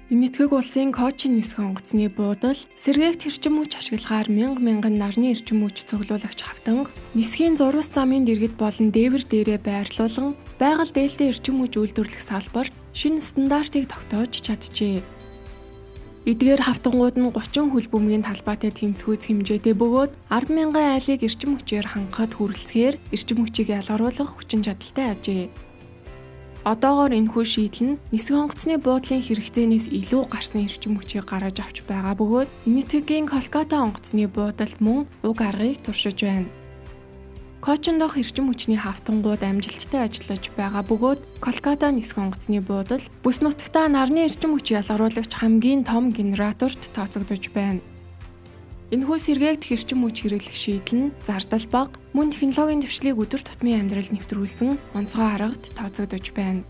Энэтхэг улсын Кочин нисэх онгоцны буудал сэргээгт эрчим хүч ашиглахаар мянган нарны эрчим хүч цуглуулагч хавтанг нисхийн зурвас замын дэргэд болон дээвэр дээрээ байрлуулан байгаль дээлтэй эрчим хүч үйлдвэрлэх салбарт шинэ стандартыг тогтоож чаджээ. Эдгээр хавтангууд нь 30 хөл бөмбөгийн талбайтай тэнцвүүц хэмжээтэй бөгөөд 10,000 айлыг эрчим хүчээр хангахад хүрэлцэхээр эрчим хүчийг ялгаруулах хүчин чадалтай ажээ. Одоогоор энэхүү шийдэл нь нисэх онгоцны буудлын хэрэгцээнээс илүү гарсан эрчим хүчийг гаргаж авч байгаа бөгөөд Энэтхэгийн Колката онгоцны буудалд мөн уг аргыг туршиж байна. Кочин дахь эрчим хүчний хавтангууд амжилттай ажиллаж байгаа бөгөөд Колката нисэх онгоцны буудал бүс нутагтаа нарны эрчим хүч ялгаруулагч хамгийн том генераторт тооцогдож байна. Энэхүү сэргээгдэх эрчим хүч хэрэглэх шийдэл нь зардал бага, мөн технологийн дэвшлиг өдөр тутмын амьдралд нэвтрүүлсэн онцгой аргад тооцогдож байна.